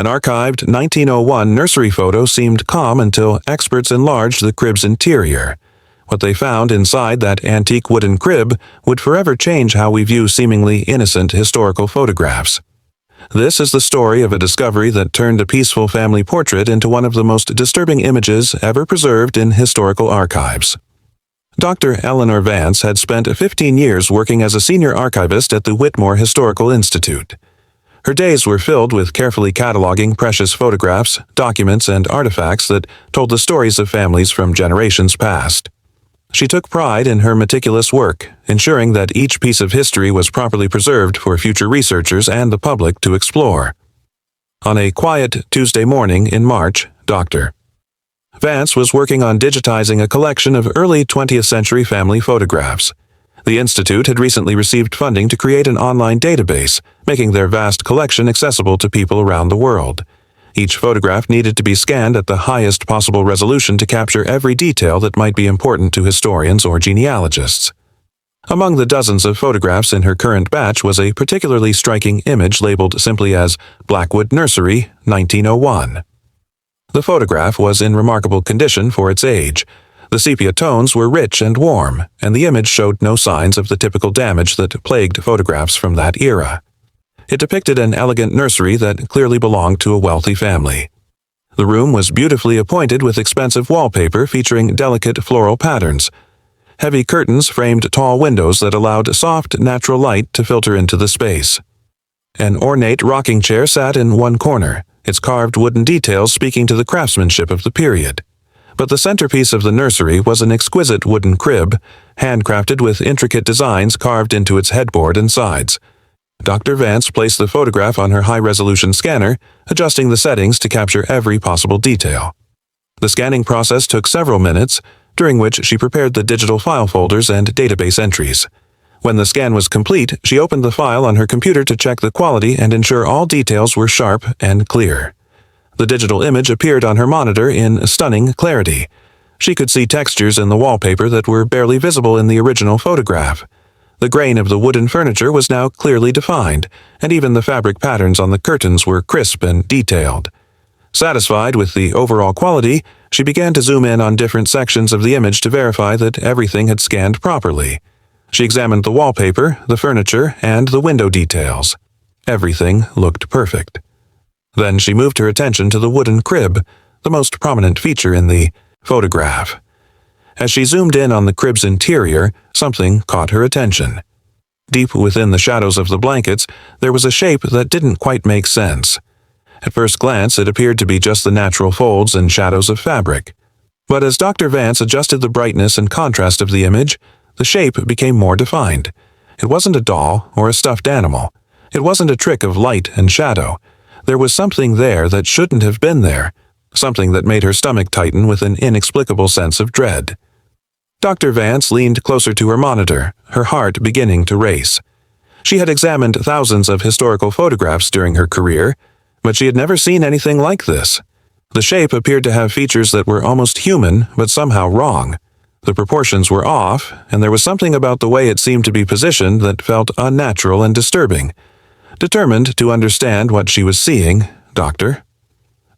An archived 1901 nursery photo seemed calm until experts enlarged the crib's interior. What they found inside that antique wooden crib would forever change how we view seemingly innocent historical photographs. This is the story of a discovery that turned a peaceful family portrait into one of the most disturbing images ever preserved in historical archives. Dr. Eleanor Vance had spent 15 years working as a senior archivist at the Whitmore Historical Institute. Her days were filled with carefully cataloging precious photographs, documents, and artifacts that told the stories of families from generations past. She took pride in her meticulous work, ensuring that each piece of history was properly preserved for future researchers and the public to explore. On a quiet Tuesday morning in March, Dr. Vance was working on digitizing a collection of early 20th century family photographs. The Institute had recently received funding to create an online database, making their vast collection accessible to people around the world. Each photograph needed to be scanned at the highest possible resolution to capture every detail that might be important to historians or genealogists. Among the dozens of photographs in her current batch was a particularly striking image labeled simply as Blackwood Nursery, 1901. The photograph was in remarkable condition for its age. The sepia tones were rich and warm, and the image showed no signs of the typical damage that plagued photographs from that era. It depicted an elegant nursery that clearly belonged to a wealthy family. The room was beautifully appointed with expensive wallpaper featuring delicate floral patterns. Heavy curtains framed tall windows that allowed soft, natural light to filter into the space. An ornate rocking chair sat in one corner, its carved wooden details speaking to the craftsmanship of the period. But the centerpiece of the nursery was an exquisite wooden crib, handcrafted with intricate designs carved into its headboard and sides. Dr. Vance placed the photograph on her high-resolution scanner, adjusting the settings to capture every possible detail. The scanning process took several minutes, during which she prepared the digital file folders and database entries. When the scan was complete, she opened the file on her computer to check the quality and ensure all details were sharp and clear. The digital image appeared on her monitor in stunning clarity. She could see textures in the wallpaper that were barely visible in the original photograph. The grain of the wooden furniture was now clearly defined, and even the fabric patterns on the curtains were crisp and detailed. Satisfied with the overall quality, she began to zoom in on different sections of the image to verify that everything had scanned properly. She examined the wallpaper, the furniture, and the window details. Everything looked perfect. Then she moved her attention to the wooden crib, the most prominent feature in the photograph. As she zoomed in on the crib's interior, something caught her attention. Deep within the shadows of the blankets, there was a shape that didn't quite make sense. At first glance, it appeared to be just the natural folds and shadows of fabric. But as Dr. Vance adjusted the brightness and contrast of the image, the shape became more defined. It wasn't a doll or a stuffed animal. It wasn't a trick of light and shadow. There was something there that shouldn't have been there, something that made her stomach tighten with an inexplicable sense of dread. Dr. Vance leaned closer to her monitor, her heart beginning to race. She had examined thousands of historical photographs during her career, but she had never seen anything like this. The shape appeared to have features that were almost human, but somehow wrong. The proportions were off, and there was something about the way it seemed to be positioned that felt unnatural and disturbing. Determined to understand what she was seeing, Dr.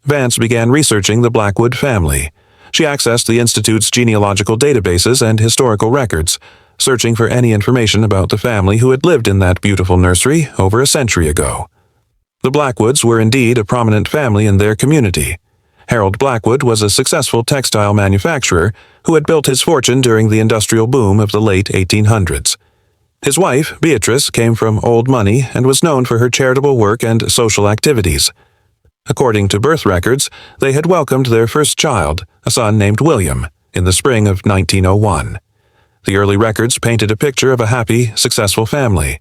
Vance began researching the Blackwood family. She accessed the Institute's genealogical databases and historical records, searching for any information about the family who had lived in that beautiful nursery over a century ago. The Blackwoods were indeed a prominent family in their community. Harold Blackwood was a successful textile manufacturer who had built his fortune during the industrial boom of the late 1800s. His wife, Beatrice, came from old money and was known for her charitable work and social activities. According to birth records, they had welcomed their first child, a son named William, in the spring of 1901. The early records painted a picture of a happy, successful family.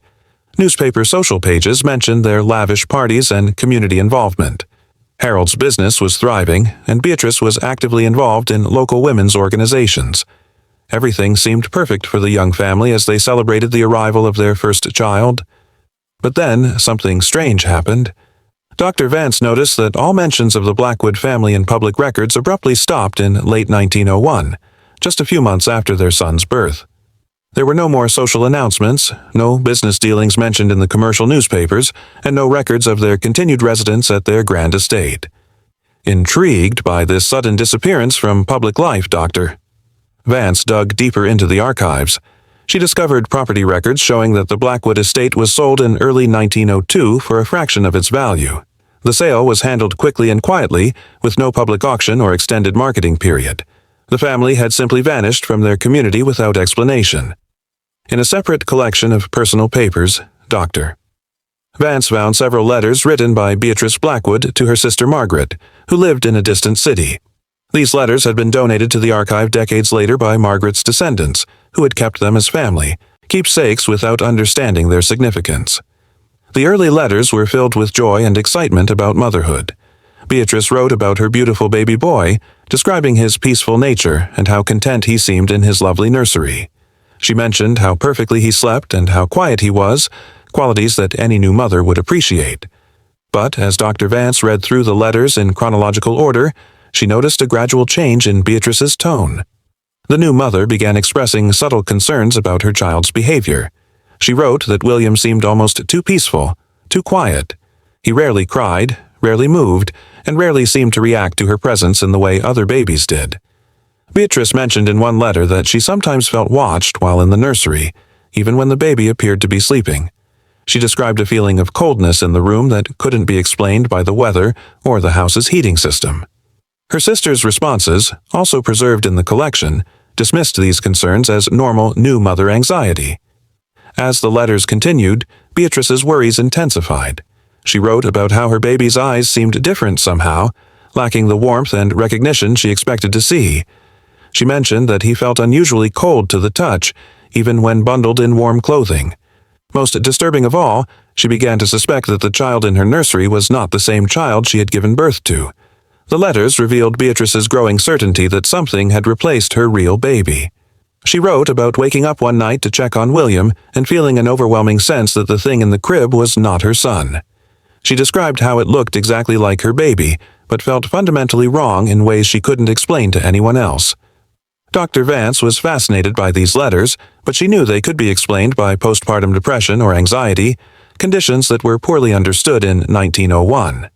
Newspaper social pages mentioned their lavish parties and community involvement. Harold's business was thriving, and Beatrice was actively involved in local women's organizations. Everything seemed perfect for the young family as they celebrated the arrival of their first child. But then something strange happened. Dr. Vance noticed that all mentions of the Blackwood family in public records abruptly stopped in late 1901, just a few months after their son's birth. There were no more social announcements, no business dealings mentioned in the commercial newspapers, and no records of their continued residence at their grand estate. Intrigued by this sudden disappearance from public life, Dr. Vance dug deeper into the archives. She discovered property records showing that the Blackwood estate was sold in early 1902 for a fraction of its value. The sale was handled quickly and quietly, with no public auction or extended marketing period. The family had simply vanished from their community without explanation. In a separate collection of personal papers, Dr. Vance found several letters written by Beatrice Blackwood to her sister Margaret, who lived in a distant city. These letters had been donated to the archive decades later by Margaret's descendants, who had kept them as family, keepsakes without understanding their significance. The early letters were filled with joy and excitement about motherhood. Beatrice wrote about her beautiful baby boy, describing his peaceful nature and how content he seemed in his lovely nursery. She mentioned how perfectly he slept and how quiet he was, qualities that any new mother would appreciate. But as Dr. Vance read through the letters in chronological order, she noticed a gradual change in Beatrice's tone. The new mother began expressing subtle concerns about her child's behavior. She wrote that William seemed almost too peaceful, too quiet. He rarely cried, rarely moved, and rarely seemed to react to her presence in the way other babies did. Beatrice mentioned in one letter that she sometimes felt watched while in the nursery, even when the baby appeared to be sleeping. She described a feeling of coldness in the room that couldn't be explained by the weather or the house's heating system. Her sister's responses, also preserved in the collection, dismissed these concerns as normal new mother anxiety. As the letters continued, Beatrice's worries intensified. She wrote about how her baby's eyes seemed different somehow, lacking the warmth and recognition she expected to see. She mentioned that he felt unusually cold to the touch, even when bundled in warm clothing. Most disturbing of all, she began to suspect that the child in her nursery was not the same child she had given birth to. The letters revealed Beatrice's growing certainty that something had replaced her real baby. She wrote about waking up one night to check on William and feeling an overwhelming sense that the thing in the crib was not her son. She described how it looked exactly like her baby, but felt fundamentally wrong in ways she couldn't explain to anyone else. Dr. Vance was fascinated by these letters, but she knew they could be explained by postpartum depression or anxiety, conditions that were poorly understood in 1901.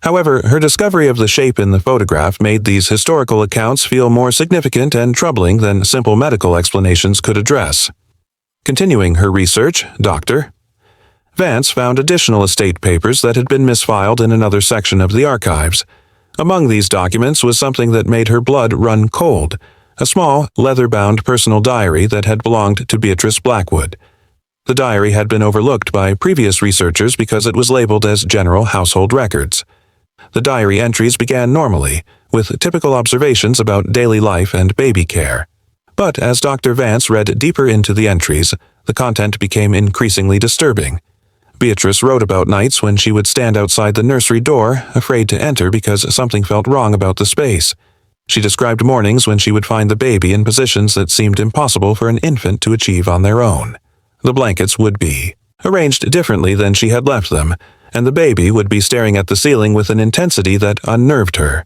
However, her discovery of the shape in the photograph made these historical accounts feel more significant and troubling than simple medical explanations could address. Continuing her research, Dr. Vance found additional estate papers that had been misfiled in another section of the archives. Among these documents was something that made her blood run cold, a small, leather-bound personal diary that had belonged to Beatrice Blackwood. The diary had been overlooked by previous researchers because it was labeled as general household records. The diary entries began normally, with typical observations about daily life and baby care. But as Dr. Vance read deeper into the entries, the content became increasingly disturbing. Beatrice wrote about nights when she would stand outside the nursery door, afraid to enter because something felt wrong about the space. She described mornings when she would find the baby in positions that seemed impossible for an infant to achieve on their own. The blankets would be arranged differently than she had left them, and the baby would be staring at the ceiling with an intensity that unnerved her.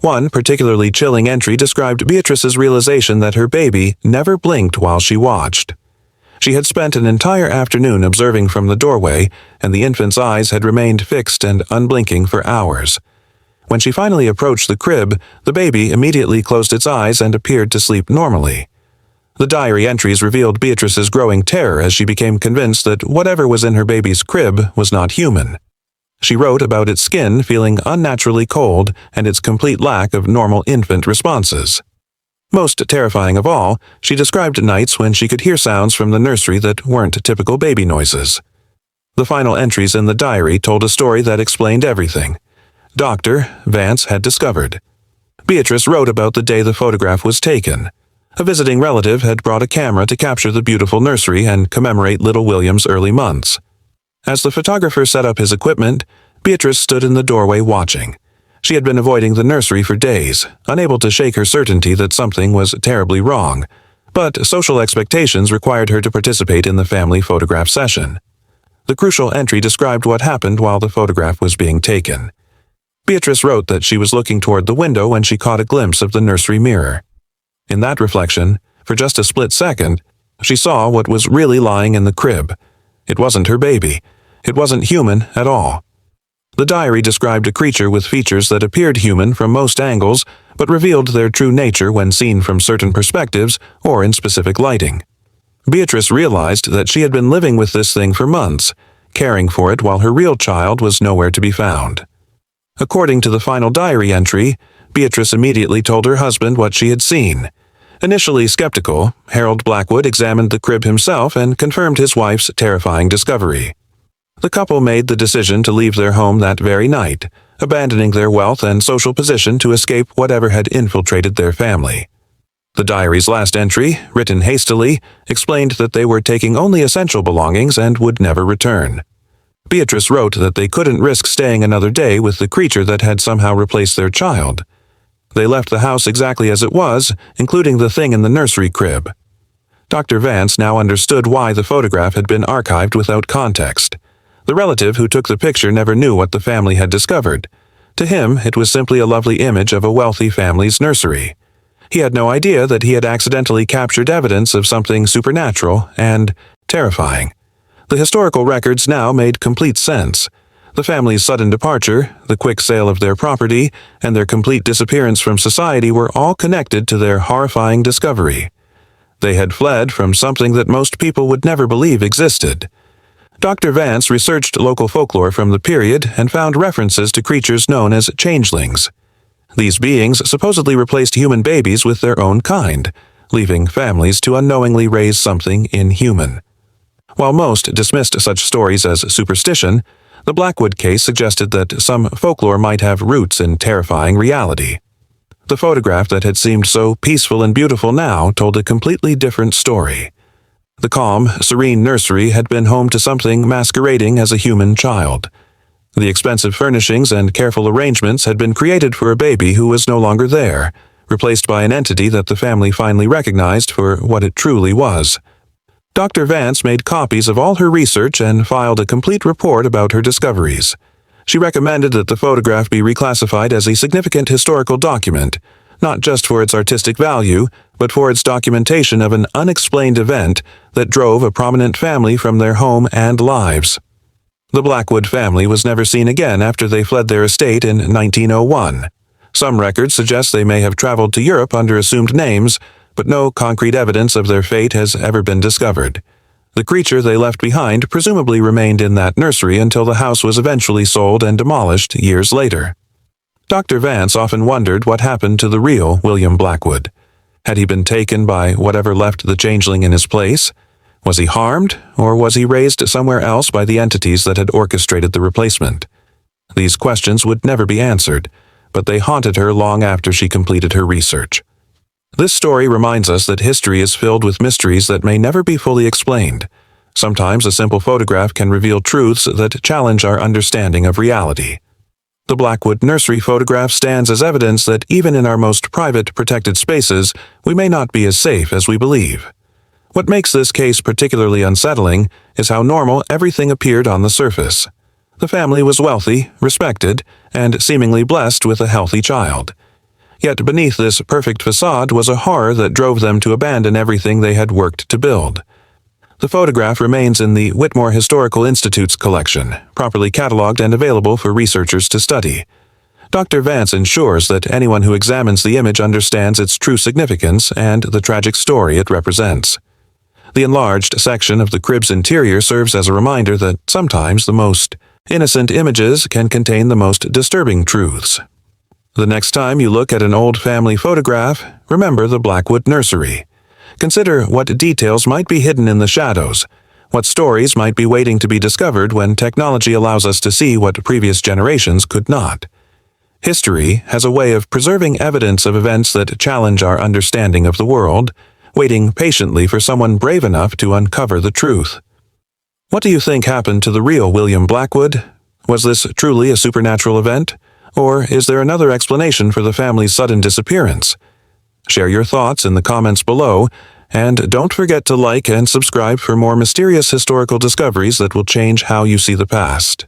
One particularly chilling entry described Beatrice's realization that her baby never blinked while she watched. She had spent an entire afternoon observing from the doorway, and the infant's eyes had remained fixed and unblinking for hours. When she finally approached the crib, the baby immediately closed its eyes and appeared to sleep normally. The diary entries revealed Beatrice's growing terror as she became convinced that whatever was in her baby's crib was not human. She wrote about its skin feeling unnaturally cold and its complete lack of normal infant responses. Most terrifying of all, she described nights when she could hear sounds from the nursery that weren't typical baby noises. The final entries in the diary told a story that explained everything Dr. Vance had discovered. Beatrice wrote about the day the photograph was taken. A visiting relative had brought a camera to capture the beautiful nursery and commemorate little William's early months. As the photographer set up his equipment, Beatrice stood in the doorway watching. She had been avoiding the nursery for days, unable to shake her certainty that something was terribly wrong, but social expectations required her to participate in the family photograph session. The crucial entry described what happened while the photograph was being taken. Beatrice wrote that she was looking toward the window when she caught a glimpse of the nursery mirror. In that reflection, for just a split second, She saw what was really lying in the crib. It wasn't her baby. It wasn't human at all. The diary described a creature with features that appeared human from most angles, but revealed their true nature when seen from certain perspectives or in specific lighting. Beatrice realized that she had been living with this thing for months, caring for it while her real child was nowhere to be found. According to the final diary entry, Beatrice immediately told her husband what she had seen. Initially skeptical, Harold Blackwood examined the crib himself and confirmed his wife's terrifying discovery. The couple made the decision to leave their home that very night, abandoning their wealth and social position to escape whatever had infiltrated their family. The diary's last entry, written hastily, explained that they were taking only essential belongings and would never return. Beatrice wrote that they couldn't risk staying another day with the creature that had somehow replaced their child. They left the house exactly as it was, including the thing in the nursery crib. Dr. Vance now understood why the photograph had been archived without context. The relative who took the picture never knew what the family had discovered. To him, it was simply a lovely image of a wealthy family's nursery. He had no idea that he had accidentally captured evidence of something supernatural and terrifying. The historical records now made complete sense. The family's sudden departure, the quick sale of their property, and their complete disappearance from society were all connected to their horrifying discovery. They had fled from something that most people would never believe existed. Dr. Vance researched local folklore from the period and found references to creatures known as changelings. These beings supposedly replaced human babies with their own kind, leaving families to unknowingly raise something inhuman. While most dismissed such stories as superstition, the Blackwood case suggested that some folklore might have roots in terrifying reality. The photograph that had seemed so peaceful and beautiful now told a completely different story. The calm, serene nursery had been home to something masquerading as a human child. The expensive furnishings and careful arrangements had been created for a baby who was no longer there, replaced by an entity that the family finally recognized for what it truly was. Dr. Vance made copies of all her research and filed a complete report about her discoveries. She recommended that the photograph be reclassified as a significant historical document, not just for its artistic value, but for its documentation of an unexplained event that drove a prominent family from their home and lives. The Blackwood family was never seen again after they fled their estate in 1901. Some records suggest they may have traveled to Europe under assumed names, but no concrete evidence of their fate has ever been discovered. The creature they left behind presumably remained in that nursery until the house was eventually sold and demolished years later. Dr. Vance often wondered what happened to the real William Blackwood. Had he been taken by whatever left the changeling in his place? Was he harmed, or was he raised somewhere else by the entities that had orchestrated the replacement? These questions would never be answered, but they haunted her long after she completed her research. This story reminds us that history is filled with mysteries that may never be fully explained. Sometimes a simple photograph can reveal truths that challenge our understanding of reality. The Blackwood nursery photograph stands as evidence that even in our most private, protected spaces, we may not be as safe as we believe. What makes this case particularly unsettling is how normal everything appeared on the surface. The family was wealthy, respected, and seemingly blessed with a healthy child. Yet beneath this perfect facade was a horror that drove them to abandon everything they had worked to build. The photograph remains in the Whitmore Historical Institute's collection, properly catalogued and available for researchers to study. Dr. Vance ensures that anyone who examines the image understands its true significance and the tragic story it represents. The enlarged section of the crib's interior serves as a reminder that sometimes the most innocent images can contain the most disturbing truths. The next time you look at an old family photograph, remember the Blackwood nursery. Consider what details might be hidden in the shadows, what stories might be waiting to be discovered when technology allows us to see what previous generations could not. History has a way of preserving evidence of events that challenge our understanding of the world, waiting patiently for someone brave enough to uncover the truth. What do you think happened to the real William Blackwood? Was this truly a supernatural event? Or is there another explanation for the family's sudden disappearance? Share your thoughts in the comments below, and don't forget to like and subscribe for more mysterious historical discoveries that will change how you see the past.